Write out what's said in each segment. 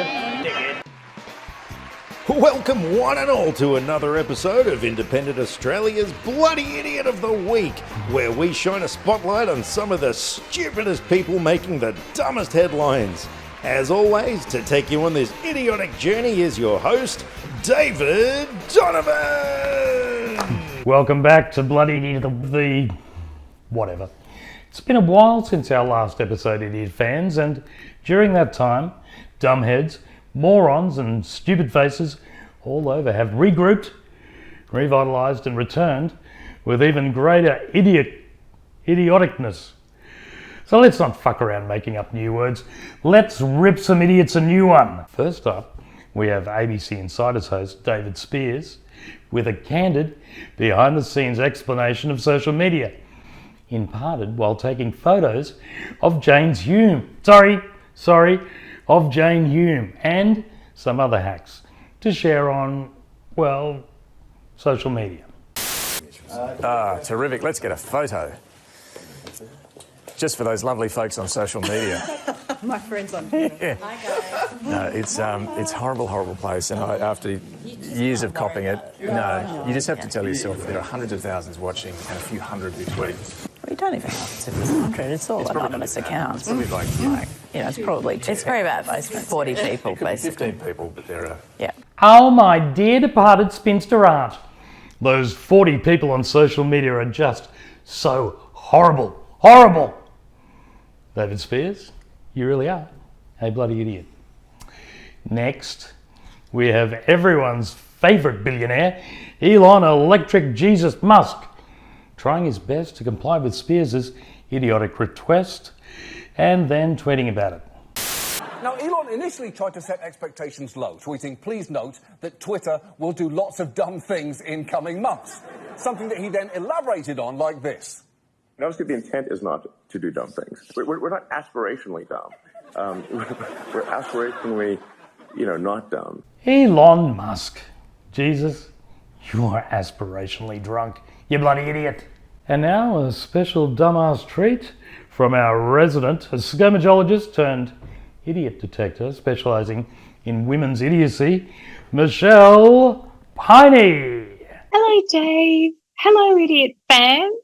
dickhead. Welcome one and all to another episode of Independent Australia's Bloody Idiot of the Week, where we shine a spotlight on some of the stupidest people making the dumbest headlines. As always, to take you on this idiotic journey is your host, David Donovan! Welcome back to Bloody Idiot of the... whatever. It's been a while since our last episode, Idiot fans, and during that time, dumbheads, morons and stupid faces all over have regrouped, revitalised and returned with even greater idioticness. So let's not fuck around making up new words. Let's rip some idiots a new one. First up, we have ABC Insiders host David Spears with a candid, behind-the-scenes explanation of social media, imparted while taking photos of Hume, of Jane Hume and some other hacks to share on, well, social media. Terrific. Let's get a photo. Just for those lovely folks on social media. My friends on Twitter. Yeah. Hi guys. No, it's horrible, horrible place. And after years of copying it, you just have to tell yourself there are hundreds of thousands watching and a few hundred retweets. We don't even have to be 100. It's all anonymous accounts. It's probably it's probably it's very bad placement. 40 people, basically. 15 people, but there are... Yeah. Oh, my dear departed spinster aunt. Those 40 people on social media are just so horrible. Horrible! David Spears, you really are a bloody idiot. Next, we have everyone's favourite billionaire, Elon Electric Jesus Musk, trying his best to comply with Spears' idiotic request and then tweeting about it. Now, Elon initially tried to set expectations low, tweeting, "Please note that Twitter will do lots of dumb things in coming months." Something that he then elaborated on like this. And obviously, the intent is not to do dumb things. We're not aspirationally dumb. We're aspirationally, not dumb. Elon Musk. Jesus, you are aspirationally drunk, you bloody idiot. And now a special dumbass treat from our resident scourgologist turned idiot detector specialising in women's idiocy, Michelle Piney. Hello, Dave. Hello, idiot fans.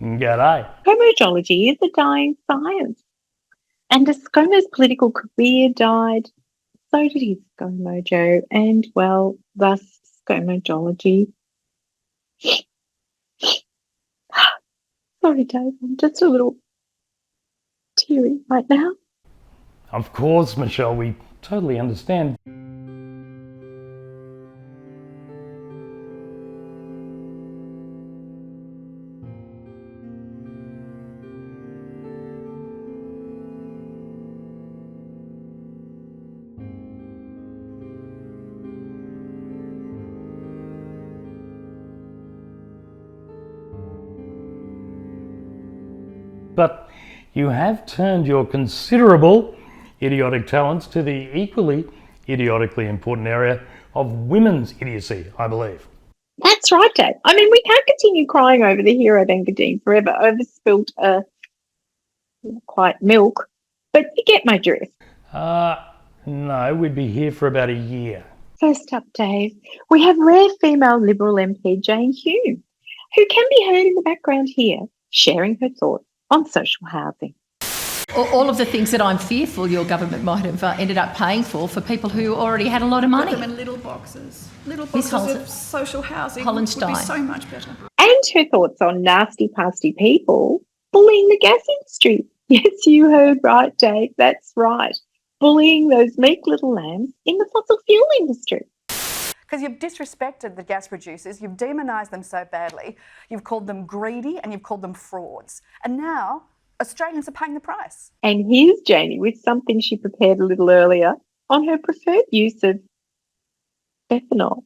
G'day. Homology is a dying science. And as ScoMo's political career died, so did his ScoMojo and, well, thus ScoMology. Sorry, Dave, I'm just a little teary right now. Of course, Michelle, we totally understand. But you have turned your considerable idiotic talents to the equally idiotically important area of women's idiocy, I believe. That's right, Dave. I mean, we can't continue crying over the hero Bengadine forever over spilt, not quite milk, but you get my drift. No, we'd be here for about a year. First up, Dave, we have rare female Liberal MP Jane Hume, who can be heard in the background here, sharing her thoughts on social housing. All of the things that I'm fearful your government might have ended up paying for people who already had a lot of money. Put them in little boxes of social housing would be so much better. And her thoughts on nasty, pasty people bullying the gas industry. Yes, you heard right, Dave, that's right. Bullying those meek little lambs in the fossil fuel industry. Because you've disrespected the gas producers, you've demonised them so badly, you've called them greedy and you've called them frauds. And now Australians are paying the price. And here's Janie with something she prepared a little earlier on her preferred use of ethanol.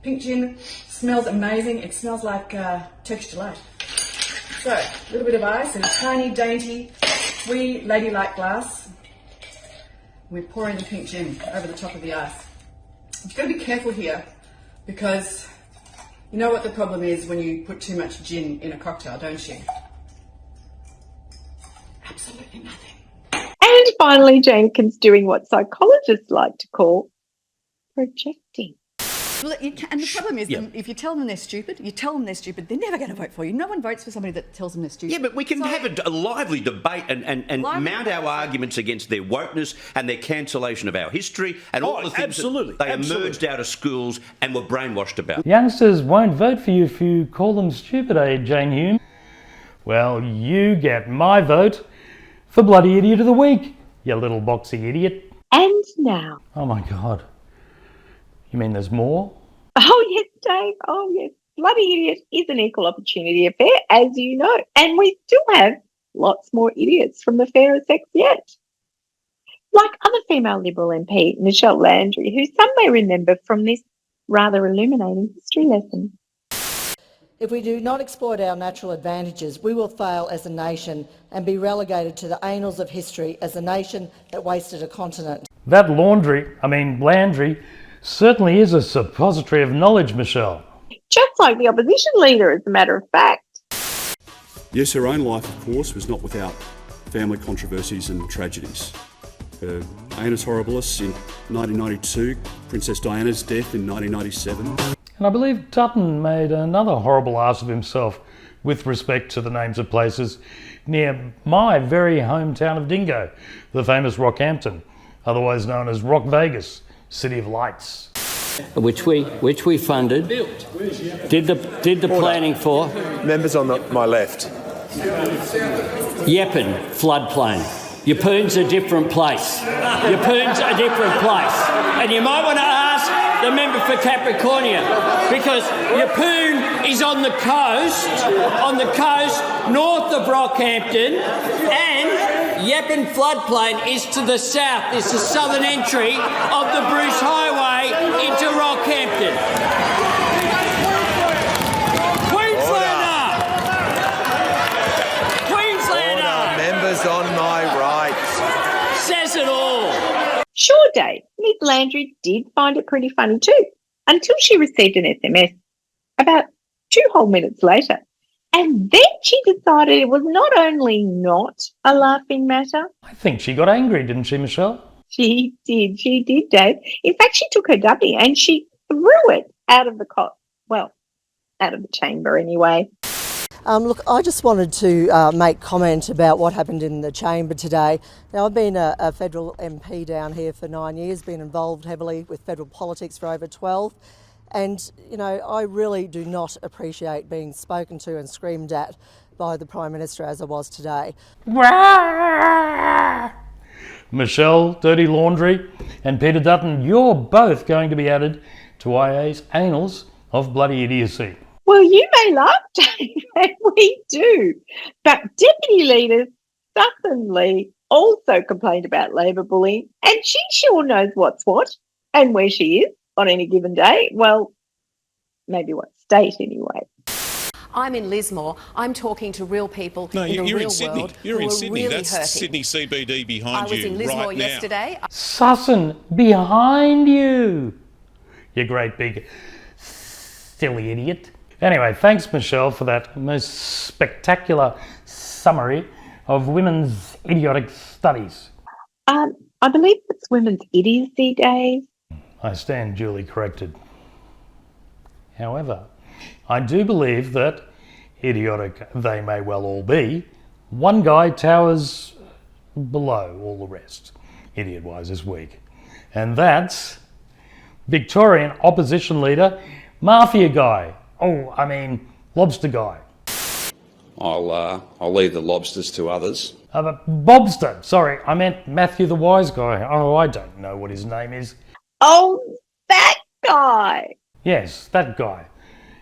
Pink gin smells amazing. It smells like Turkish delight. So, a little bit of ice in a tiny, dainty, wee, ladylike glass. We're pouring the pink gin over the top of the ice. You've got to be careful here because you know what the problem is when you put too much gin in a cocktail, don't you? Absolutely nothing. And finally, Jensen's doing what psychologists like to call projecting. Well, and the problem is, if you tell them they're stupid, they're never going to vote for you. No one votes for somebody that tells them they're stupid. Yeah, but we can have a lively debate and mount our arguments against their wokeness and their cancellation of our history and all the things that they emerged out of schools and were brainwashed about. Youngsters won't vote for you if you call them stupid, eh, Jane Hume? Well, you get my vote for Bloody Idiot of the Week, you little boxy idiot. And now. Oh my God. You mean there's more? Oh, yes, Dave. Oh, yes. Bloody Idiot is an equal opportunity affair, as you know. And we still have lots more idiots from the fairer sex yet. Like other female Liberal MP, Michelle Landry, who some may remember from this rather illuminating history lesson. If we do not exploit our natural advantages, we will fail as a nation and be relegated to the annals of history as a nation that wasted a continent. That Landry, certainly is a suppository of knowledge, Michelle. Just like the opposition leader, as a matter of fact. Yes, her own life, of course, was not without family controversies and tragedies. Her Annus Horribilis in 1992, Princess Diana's death in 1997. And I believe Dutton made another horrible ass of himself with respect to the names of places near my very hometown of Dingo, the famous Rockhampton, otherwise known as Rock Vegas, City of Lights. Which we funded, did the planning for. Members on my left. Yeppen floodplain. Yapoon's a different place. And you might want to ask the member for Capricornia, because Yapoon is on the coast north of Rockhampton, and Yeppen floodplain is to the south. It's the southern entry of the Bruce Highway into Rockhampton. Queenslander! Members on my right. Says it all. Sure, Dave, Ms. Landry did find it pretty funny too, until she received an SMS about 2 whole minutes later. And then she decided it was not only not a laughing matter. I think she got angry, didn't she, Michelle? She did, Dave. In fact, she took her dummy and she threw it out of the out of the chamber anyway. Look, I just wanted to make comment about what happened in the chamber today. Now, I've been a federal MP down here for 9 years, been involved heavily with federal politics for over 12. And, you know, I really do not appreciate being spoken to and screamed at by the Prime Minister as I was today. Michelle, Dirty Laundry, and Peter Dutton, you're both going to be added to IA's annals of bloody idiocy. Well, you may laugh, Dave, and we do. But Deputy Leader Sutton Lee also complained about Labor bullying, and she sure knows what's what and where she is on any given day. Well, maybe what state anyway. I'm in Lismore. I'm talking to real people in the real world. You're in Sydney. Really That's hurting. Sydney CBD behind you. I was in Lismore right now. yesterday. Sutton, behind you. You great big silly idiot. Anyway, thanks, Michelle, for that most spectacular summary of women's idiotic studies. I believe it's Women's Idiocy Day. I stand duly corrected. However, I do believe that, idiotic they may well all be, one guy towers below all the rest, idiot-wise this week. And that's Victorian opposition leader, mafia guy. Lobster guy. I'll leave the lobsters to others. Bobster, sorry, I meant Matthew the Wise Guy. Oh, I don't know what his name is. Oh, that guy. Yes, that guy.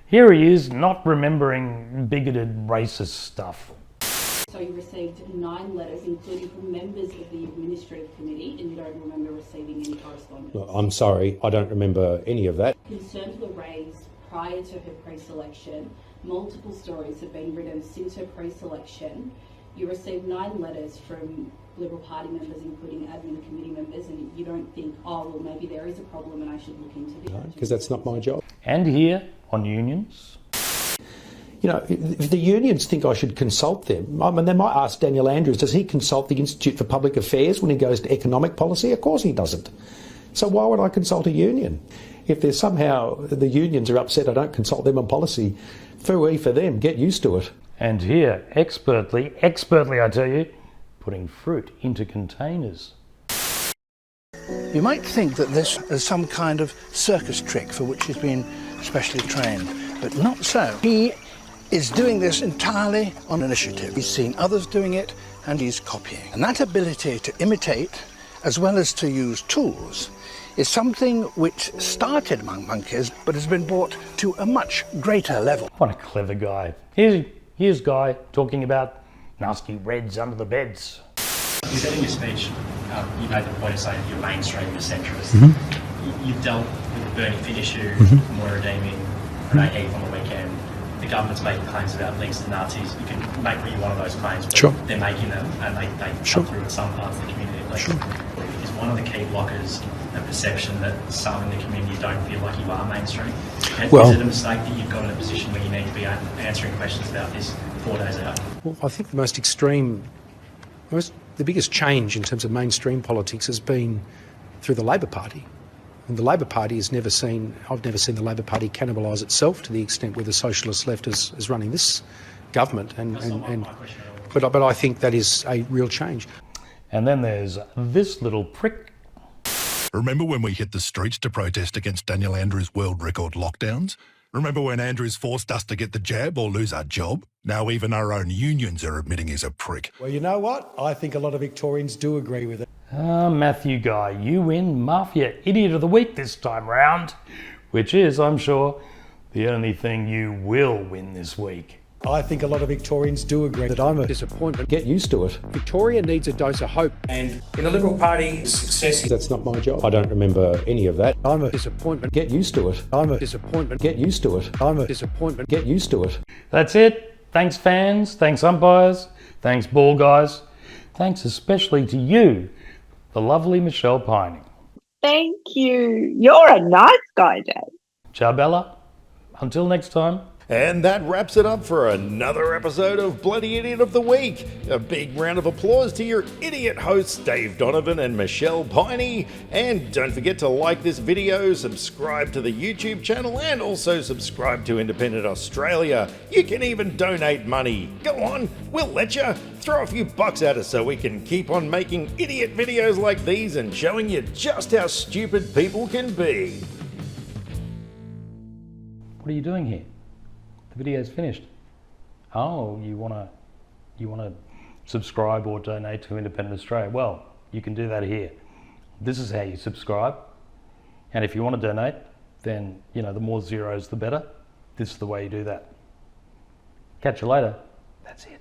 Here he is, not remembering bigoted racist stuff. So you received 9 letters, including from members of the Administrative Committee, and you don't remember receiving any correspondence? Look, I'm sorry, I don't remember any of that. Concerns were raised prior to her pre-selection. Multiple stories have been written since her pre-selection. You received 9 letters from Liberal Party members, including admin committee members, and you don't think, oh, well, maybe there is a problem and I should look into this? No, because that's not my job. And here on unions. You know, if the unions think I should consult them, I mean, they might ask Daniel Andrews, does he consult the Institute for Public Affairs when he goes to economic policy? Of course he doesn't. So why would I consult a union? If there's somehow the unions are upset I don't consult them on policy, phooey for them, get used to it. And here, expertly I tell you, putting fruit into containers. You might think that this is some kind of circus trick for which he's been specially trained, but not so. He is doing this entirely on initiative. He's seen others doing it and he's copying. And that ability to imitate as well as to use tools is something which started among monkeys but has been brought to a much greater level. What a clever guy. Here's Guy talking about nasty reds under the beds. You said in your speech, you made the point of saying you're mainstream, you're centrist. You've dealt with the Bernie Finn issue, more redeeming, Renee Heath on the weekend. The government's making claims about links to Nazis. You can make what you want of those claims, but they're making them, and they come through in some parts of the community at least. Is one of the key blockers a perception that some in the community don't feel like you are mainstream? And is it a mistake that you've got in a position where you need to be answering questions about this 4 days out? Well, I think the biggest change in terms of mainstream politics has been through the Labor Party. And the Labor Party I've never seen the Labor Party cannibalise itself to the extent where the socialist left is running this government. But I think that is a real change. And then there's this little prick. Remember when we hit the streets to protest against Daniel Andrews' world record lockdowns? Remember when Andrews forced us to get the jab or lose our job? Now even our own unions are admitting he's a prick. Well, you know what? I think a lot of Victorians do agree with it. Matthew Guy, you win Mafia Idiot of the Week this time round, which is, I'm sure, the only thing you will win this week. I think a lot of Victorians do agree that I'm a disappointment. Get used to it. Victoria needs a dose of hope. And in the Liberal Party, success... That's not my job. I don't remember any of that. I'm a disappointment. Get used to it. I'm a disappointment. Get used to it. I'm a disappointment. Get used to it. That's it. Thanks fans, thanks umpires, thanks ball guys. Thanks especially to you, the lovely Michelle Piney. Thank you. You're a nice guy, Dad. Ciao, Bella. Until next time. And that wraps it up for another episode of Bloody Idiot of the Week. A big round of applause to your idiot hosts, Dave Donovan and Michelle Piney. And don't forget to like this video, subscribe to the YouTube channel, and also subscribe to Independent Australia. You can even donate money. Go on, we'll let you. Throw a few bucks at us so we can keep on making idiot videos like these and showing you just how stupid people can be. What are you doing here? The video's finished. Oh, you wanna subscribe or donate to Independent Australia? Well, you can do that here. This is how you subscribe. And if you want to donate, then the more zeros the better. This is the way you do that. Catch you later. That's it.